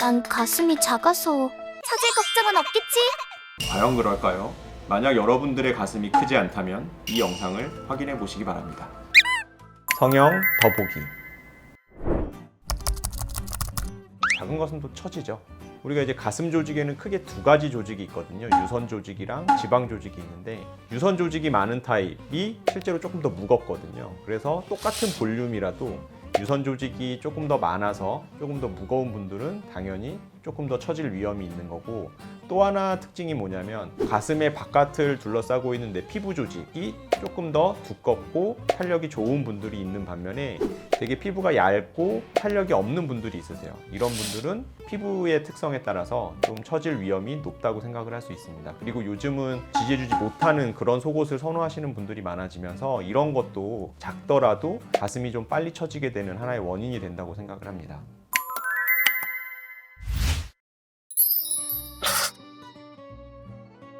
난 가슴이 작아서 처질 걱정은 없겠지? 과연 그럴까요? 만약 여러분들의 가슴이 크지 않다면 이 영상을 확인해 보시기 바랍니다. 성형 더보기. 작은 것은 또 처지죠. 우리가 이제 가슴 조직에는 크게 두 가지 조직이 있거든요. 유선 조직이랑 지방 조직이 있는데, 유선 조직이 많은 타입이 실제로 조금 더 무겁거든요. 그래서 똑같은 볼륨이라도 유선 조직이 조금 더 많아서 조금 더 무거운 분들은 당연히 조금 더 처질 위험이 있는 거고, 또 하나 특징이 뭐냐면 가슴의 바깥을 둘러싸고 있는 내 피부 조직이 조금 더 두껍고 탄력이 좋은 분들이 있는 반면에 되게 피부가 얇고 탄력이 없는 분들이 있으세요. 이런 분들은 피부의 특성에 따라서 좀 처질 위험이 높다고 생각을 할 수 있습니다. 그리고 요즘은 지지해주지 못하는 그런 속옷을 선호하시는 분들이 많아지면서 이런 것도 작더라도 가슴이 좀 빨리 처지게 되는 하나의 원인이 된다고 생각을 합니다.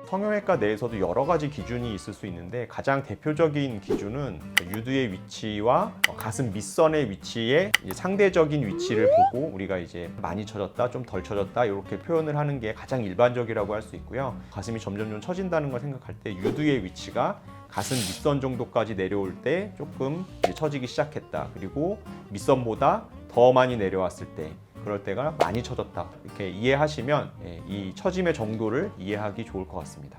성형외과 내에서도 여러 가지 기준이 있을 수 있는데, 가장 대표적인 기준은 유두의 위치와 가슴 밑선의 위치의 상대적인 위치를 보고 우리가 이제 많이 처졌다, 좀 덜 처졌다 이렇게 표현을 하는 게 가장 일반적이라고 할 수 있고요. 가슴이 점점 처진다는 걸 생각할 때 유두의 위치가 가슴 밑선 정도까지 내려올 때 조금 처지기 시작했다, 그리고 밑선보다 더 많이 내려왔을 때, 그럴 때가 많이 처졌다, 이렇게 이해하시면 이 처짐의 정도를 이해하기 좋을 것 같습니다.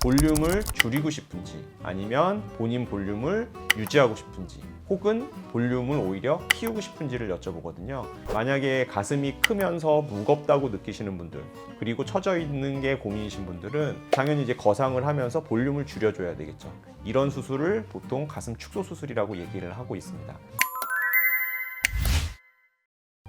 볼륨을 줄이고 싶은지, 아니면 본인 볼륨을 유지하고 싶은지, 혹은 볼륨을 오히려 키우고 싶은지를 여쭤보거든요. 만약에 가슴이 크면서 무겁다고 느끼시는 분들, 그리고 처져 있는 게 고민이신 분들은 당연히 이제 거상을 하면서 볼륨을 줄여줘야 되겠죠. 이런 수술을 보통 가슴 축소 수술이라고 얘기를 하고 있습니다.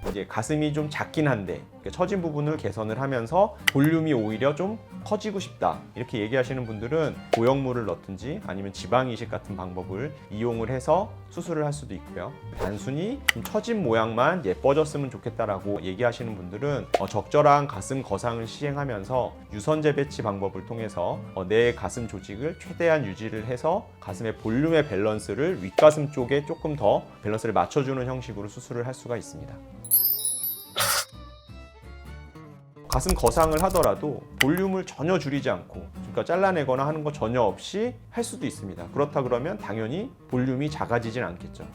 이제 가슴이 좀 작긴 한데 처진 부분을 개선을 하면서 볼륨이 오히려 좀 커지고 싶다, 이렇게 얘기하시는 분들은 고형물을 넣든지 아니면 지방 이식 같은 방법을 이용을 해서 수술을 할 수도 있고요. 단순히 좀 처진 모양만 예뻐졌으면 좋겠다라고 얘기하시는 분들은 적절한 가슴 거상을 시행하면서 유선 재배치 방법을 통해서 내 가슴 조직을 최대한 유지를 해서 가슴의 볼륨의 밸런스를 윗가슴 쪽에 조금 더 밸런스를 맞춰주는 형식으로 수술을 할 수가 있습니다. 가슴 거상을 하더라도 볼륨을 전혀 줄이지 않고, 그러니까 잘라내거나 하는 거 전혀 없이 할 수도 있습니다. 그렇다 그러면 당연히 볼륨이 작아지진 않겠죠.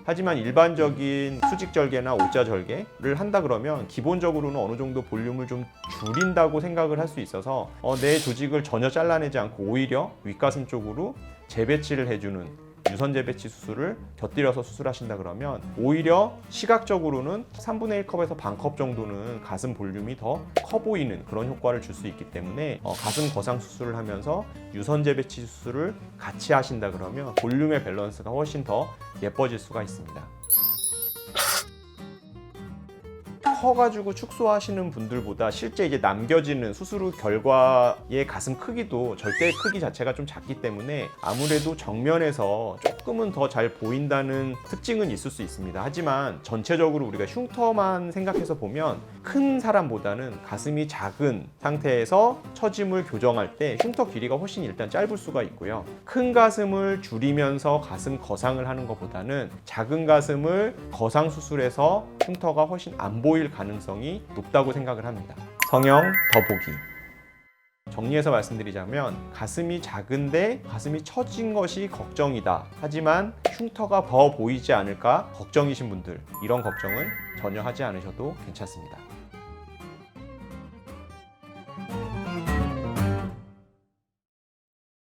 하지만 일반적인 수직절개나 오자절개를 한다 그러면 기본적으로는 어느 정도 볼륨을 좀 줄인다고 생각을 할 수 있어서 내 조직을 전혀 잘라내지 않고 오히려 윗가슴 쪽으로 재배치를 해주는 유선 재배치 수술을 곁들여서 수술하신다 그러면 오히려 시각적으로는 3분의 1 컵에서 반 컵 정도는 가슴 볼륨이 더 커 보이는 그런 효과를 줄 수 있기 때문에 가슴 거상 수술을 하면서 유선 재배치 수술을 같이 하신다 그러면 볼륨의 밸런스가 훨씬 더 예뻐질 수가 있습니다. 커가지고 축소하시는 분들보다 실제 이제 남겨지는 수술 후 결과의 가슴 크기도 절대 크기 자체가 좀 작기 때문에 아무래도 정면에서 조금은 더 잘 보인다는 특징은 있을 수 있습니다. 하지만 전체적으로 우리가 흉터만 생각해서 보면 큰 사람보다는 가슴이 작은 상태에서 처짐을 교정할 때 흉터 길이가 훨씬 일단 짧을 수가 있고요. 큰 가슴을 줄이면서 가슴 거상을 하는 것보다는 작은 가슴을 거상 수술해서 흉터가 훨씬 안 보일 가능성이 높다고 생각을 합니다. 성형 더보기. 정리해서 말씀드리자면 가슴이 작은데 가슴이 처진 것이 걱정이다, 하지만 흉터가 더 보이지 않을까 걱정이신 분들, 이런 걱정은 전혀 하지 않으셔도 괜찮습니다.